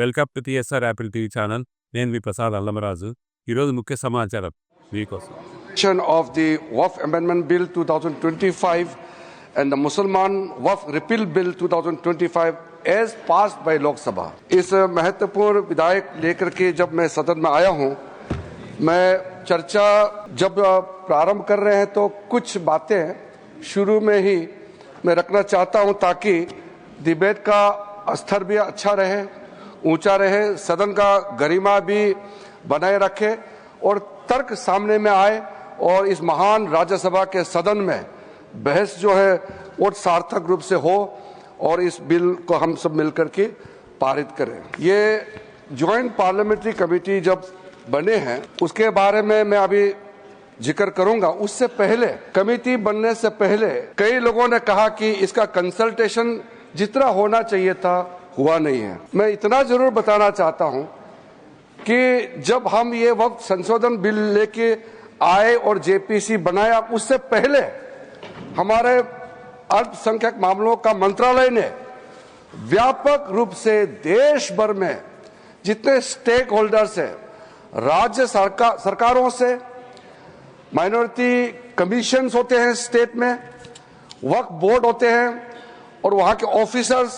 Welcome to TSR Apple TV channel. నేను మీ ప్రసాద్ అల్లమరాజు. ఈరోజు ముఖ్య సమాచారం మీకోసం. Of the WAF Amendment Bill 2025 and the Mussalman WAF Repeal Bill 2025 as passed by Lok Sabha. इस महत्वपूर्ण विधेयक लेकर के जब मैं सदन में आया हूं, मैं चर्चा जब प्रारंभ कर रहे हैं तो कुछ बातें शुरू में ही मैं रखना चाहता हूं ताकि डिबेट का स्तर भी अच्छा रहे, ऊंचा रहे, सदन का गरिमा भी बनाए रखे और तर्क सामने में आए और इस महान राज्यसभा के सदन में बहस जो है वो सार्थक रूप से हो और इस बिल को हम सब मिलकर के पारित करें। ये ज्वाइंट पार्लियामेंट्री कमेटी जब बने हैं उसके बारे में मैं अभी जिक्र करूंगा। उससे पहले कमेटी बनने से पहले कई लोगों ने कहा कि इसका कंसल्टेशन जितना होना चाहिए था हुआ नहीं है। मैं इतना जरूर बताना चाहता हूं कि जब हम ये वक्त संशोधन बिल लेके आए और जेपीसी बनाया उससे पहले हमारे अल्पसंख्यक मामलों का मंत्रालय ने व्यापक रूप से देश भर में जितने स्टेक होल्डर्स हैं, राज्य सरकारों से, माइनॉरिटी कमीशंस होते हैं स्टेट में, वक्फ बोर्ड होते हैं और वहां के ऑफिसर्स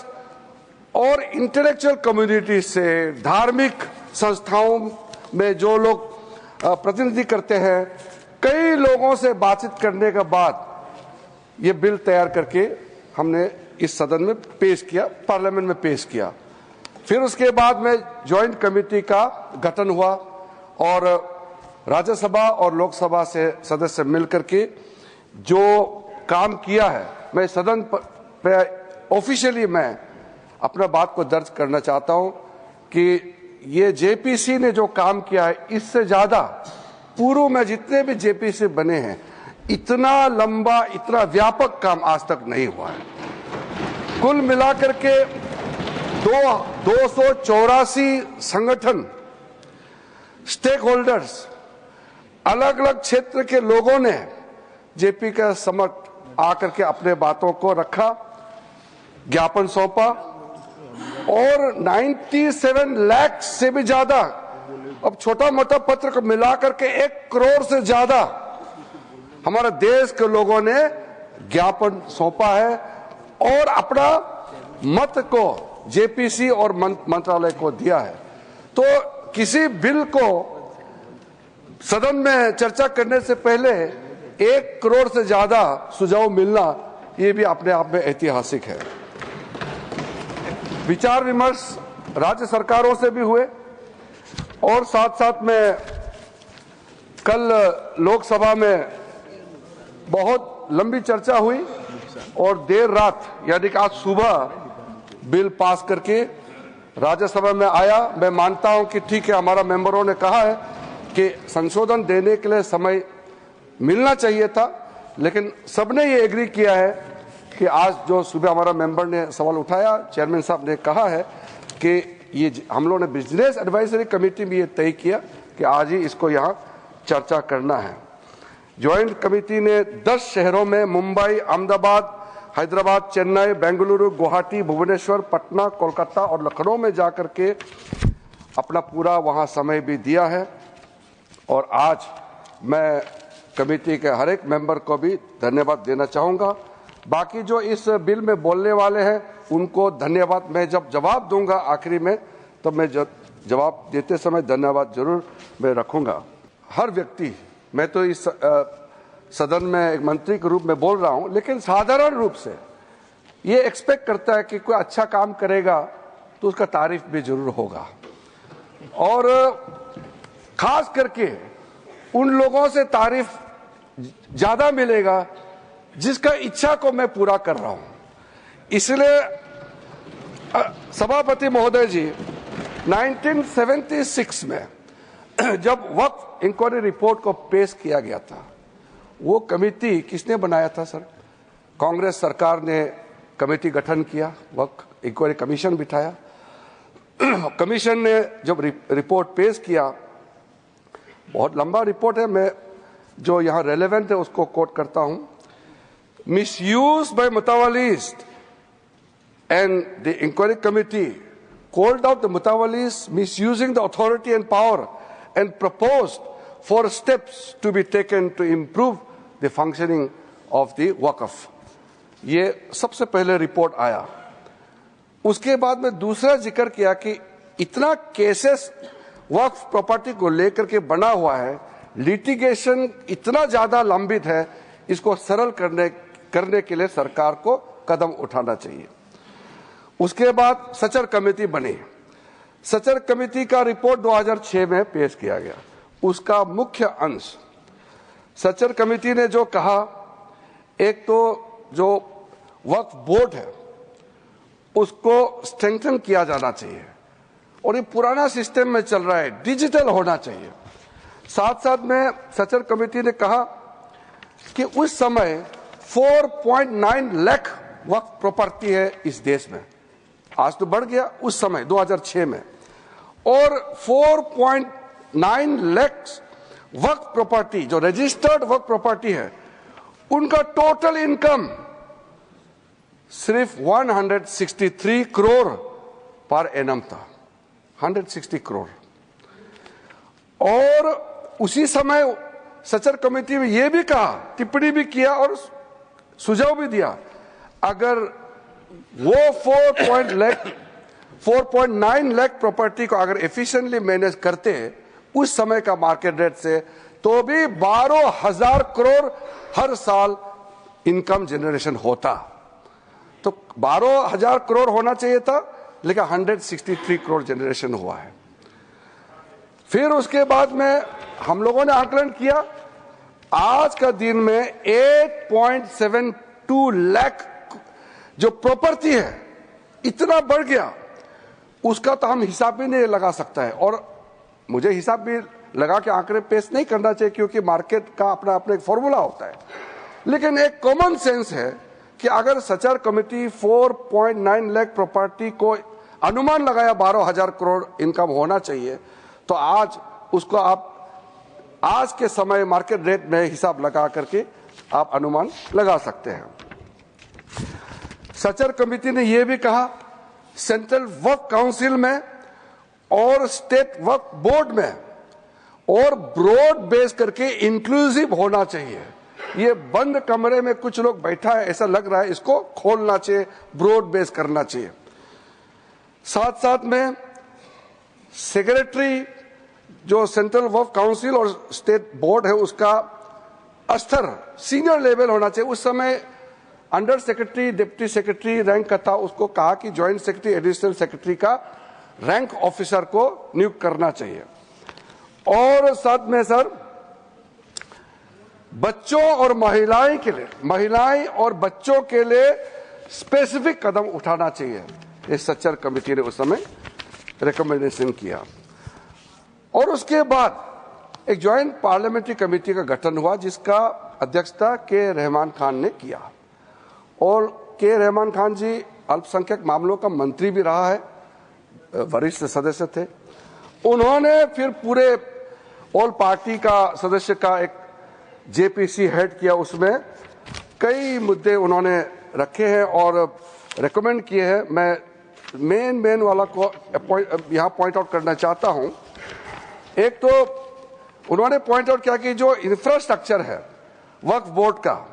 और इंटेलेक्चुअल कम्युनिटी से, धार्मिक संस्थाओं में जो लोग प्रतिनिधि करते हैं, कई लोगों से बातचीत करने के बाद ये बिल तैयार करके हमने इस सदन में पेश किया, पार्लियामेंट में पेश किया। फिर उसके बाद में ज्वाइंट कमेटी का गठन हुआ और राज्यसभा और लोकसभा से सदस्य मिलकर के जो काम किया है, मैं सदन पे ऑफिशियली मैं अपना बात को दर्ज करना चाहता हूं कि ये जेपीसी ने जो काम किया है इससे ज्यादा पूर्व में जितने भी जेपीसी बने हैं इतना लंबा, इतना व्यापक काम आज तक नहीं हुआ है। कुल मिलाकर के 284 संगठन, स्टेक होल्डर्स, अलग अलग क्षेत्र के लोगों ने जेपी के समक्ष आकर के अपने बातों को रखा, ज्ञापन सौंपा और 97 लाख से भी ज्यादा, अब छोटा मोटा पत्र को मिलाकर के 1 करोड़ से ज्यादा हमारे देश के लोगों ने ज्ञापन सौंपा है और अपना मत को जेपीसी और मंत्रालय को दिया है। तो किसी बिल को सदन में चर्चा करने से पहले 1 करोड़ से ज्यादा सुझाव मिलना ये भी अपने आप में ऐतिहासिक है। विचार विमर्श राज्य सरकारों से भी हुए और साथ साथ में कल लोकसभा में बहुत लंबी चर्चा हुई और देर रात यानी कि आज सुबह बिल पास करके राज्यसभा में आया। मैं मानता हूं कि ठीक है, हमारा मेंबरों ने कहा है कि संशोधन देने के लिए समय मिलना चाहिए था, लेकिन सबने ये एग्री किया है कि आज जो सुबह हमारा मेंबर ने सवाल उठाया, चेयरमैन साहब ने कहा है कि ये हम लोगों ने बिजनेस एडवाइजरी कमेटी में ये तय किया कि आज ही इसको यहाँ चर्चा करना है। ज्वाइंट कमेटी ने 10 शहरों में मुंबई, अहमदाबाद, हैदराबाद, चेन्नई, बेंगलुरु, गुवाहाटी, भुवनेश्वर, पटना, कोलकाता और लखनऊ में जाकर के अपना पूरा वहाँ समय भी दिया है और आज मैं कमेटी के हर एक मेंबर को भी धन्यवाद देना चाहूँगा। बाकी जो इस बिल में बोलने वाले हैं उनको धन्यवाद, मैं जब जवाब दूंगा आखिरी में तो मैं जवाब देते समय धन्यवाद जरूर मैं रखूंगा। हर व्यक्ति, मैं तो इस सदन में एक मंत्री के रूप में बोल रहा हूं, लेकिन साधारण रूप से ये एक्सपेक्ट करता है कि कोई अच्छा काम करेगा तो उसका तारीफ भी जरूर होगा और खास करके उन लोगों से तारीफ ज्यादा मिलेगा जिसका इच्छा को मैं पूरा कर रहा हूं। इसलिए सभापति महोदय जी 1976 में जब वक्फ इंक्वायरी रिपोर्ट को पेश किया गया था, वो कमेटी किसने बनाया था सर? कांग्रेस सरकार ने कमेटी गठन किया, वक्फ इंक्वायरी कमीशन बिठाया। कमीशन ने जब रिपोर्ट पेश किया, बहुत लंबा रिपोर्ट है, मैं जो यहाँ रेलेवेंट है उसको कोट करता हूं। Misuse by Mutawallis and the inquiry committee called out the Mutawalis misusing the authority and power and proposed for steps to be taken to improve the functioning of the Waqf. ये सबसे पहले report आया। उसके बाद में दूसरा जिक्र किया कि इतना केसेस वक्फ प्रॉपर्टी को लेकर के बना हुआ है, लिटिगेशन इतना ज्यादा लंबित है, इसको सरल करने के लिए सरकार को कदम उठाना चाहिए। उसके बाद सचर कमेटी बनी। सचर कमेटी का रिपोर्ट 2006 में पेश किया गया। उसका मुख्य अंश सचर कमेटी ने जो कहा, एक तो जो वक्फ बोर्ड है उसको स्ट्रेंथन किया जाना चाहिए और ये पुराना सिस्टम में चल रहा है, डिजिटल होना चाहिए। साथ साथ में सचर कमेटी ने कहा कि उस समय 4.9 लाख वक्फ प्रॉपर्टी है इस देश में, आज तो बढ़ गया, उस समय 2006 में, और 4.9 लाख वक्फ प्रॉपर्टी जो रजिस्टर्ड वक्फ प्रॉपर्टी है उनका टोटल इनकम सिर्फ 163 करोड़ पर एनम था, 160 करोड़। और उसी समय सचर कमेटी में यह भी कहा, टिप्पणी भी किया और सुझाव भी दिया, अगर वो 4.9 लाख प्रॉपर्टी को अगर एफिशिएंटली मैनेज करते उस समय का मार्केट रेट से, तो भी 12,000 करोड़ हर साल इनकम जनरेशन होता। तो 12,000 करोड़ होना चाहिए था, लेकिन 163 करोड़ जनरेशन हुआ है। फिर उसके बाद में हम लोगों ने आकलन किया, आज का दिन में 8.72 लाख जो प्रॉपर्टी है इतना बढ़ गया, उसका तो हम हिसाब भी नहीं लगा सकता है, और मुझे हिसाब भी लगा के आंकड़े पेश नहीं करना चाहिए क्योंकि मार्केट का अपना अपना एक फॉर्मूला होता है। लेकिन एक कॉमन सेंस है कि अगर सचर कमेटी 4.9 लाख प्रॉपर्टी को अनुमान लगाया 12,000 करोड़ इनकम होना चाहिए, तो आज उसको आप आज के समय मार्केट रेट में हिसाब लगा करके आप अनुमान लगा सकते हैं। सचर कमेटी ने यह भी कहा, सेंट्रल वक्फ काउंसिल में और स्टेट वक्फ बोर्ड में और ब्रॉड बेस करके इंक्लूसिव होना चाहिए। ये बंद कमरे में कुछ लोग बैठा है ऐसा लग रहा है, इसको खोलना चाहिए, ब्रॉड बेस करना चाहिए। साथ साथ में सेक्रेटरी जो सेंट्रल वक्फ काउंसिल और स्टेट बोर्ड है उसका स्तर सीनियर लेवल होना चाहिए। उस समय under secretary, deputy secretary rank का था, उसको कहा कि ज्वाइंट सेक्रेटरी, एडिशनल सेक्रेटरी का रैंक ऑफिसर को नियुक्त करना चाहिए। और साथ में सर बच्चों और महिलाएं के लिए, महिलाएं और बच्चों के लिए स्पेसिफिक कदम उठाना चाहिए, इस सचर कमेटी ने उस समय रिकमेंडेशन किया। और उसके बाद एक ज्वाइंट पार्लियामेंट्री कमेटी का गठन हुआ जिसका अध्यक्षता के रहमान खान ने किया, और के रहमान खान जी अल्पसंख्यक मामलों का मंत्री भी रहा है, वरिष्ठ सदस्य थे। उन्होंने फिर पूरे ऑल पार्टी का सदस्य का एक जेपीसी हेड किया, उसमें कई मुद्दे उन्होंने रखे हैं और रेकमेंड किए हैं। मैं मेन वाला को यहाँ पॉइंट आउट करना चाहता हूँ। एक तो उन्होंने पॉइंट आउट किया कि जो इंफ्रास्ट्रक्चर है वक्फ बोर्ड का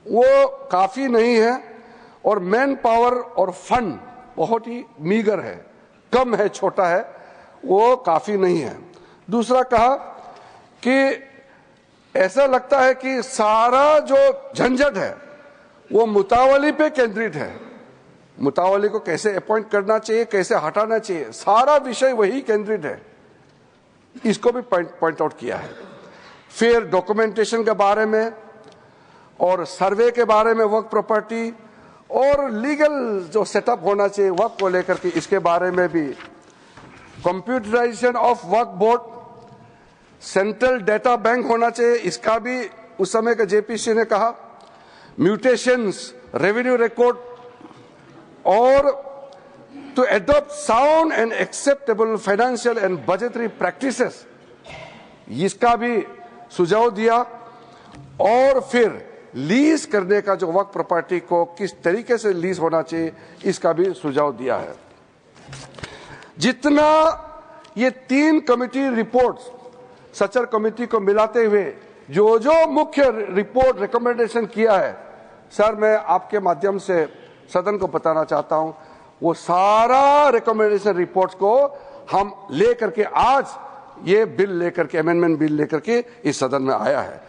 वो काफी नहीं है और मैन पावर और फंड बहुत ही मीगर है, कम है, छोटा है, वो काफी नहीं है। दूसरा कहा कि ऐसा लगता है कि सारा जो झंझट है वो मुतावली पे केंद्रित है, मुतावली को कैसे अपॉइंट करना चाहिए, कैसे हटाना चाहिए, सारा विषय वही केंद्रित है, इसको भी पॉइंट आउट किया है। फिर डॉक्यूमेंटेशन के बारे में और सर्वे के बारे में वक्फ प्रॉपर्टी और लीगल जो सेटअप होना चाहिए वक्फ को लेकर के, इसके बारे में भी computerisation of Waqf board, central data bank होना चाहिए, इसका भी उस समय का जेपीसी ने कहा, म्यूटेशंस, रेवेन्यू रिकॉर्ड, और to adopt sound and acceptable financial and budgetary practices, इसका भी सुझाव दिया। और फिर लीज करने का जो वक्फ प्रॉपर्टी को किस तरीके से लीज होना चाहिए, इसका भी सुझाव दिया है। जितना ये 3 कमेटी रिपोर्ट्स सचर कमेटी को मिलाते हुए जो जो मुख्य रिपोर्ट रिकमेंडेशन किया है, सर मैं आपके माध्यम से सदन को बताना चाहता हूं, वो सारा रिकमेंडेशन रिपोर्ट्स को हम लेकर के आज ये बिल लेकर के, अमेंडमेंट बिल लेकर के इस सदन में आया है।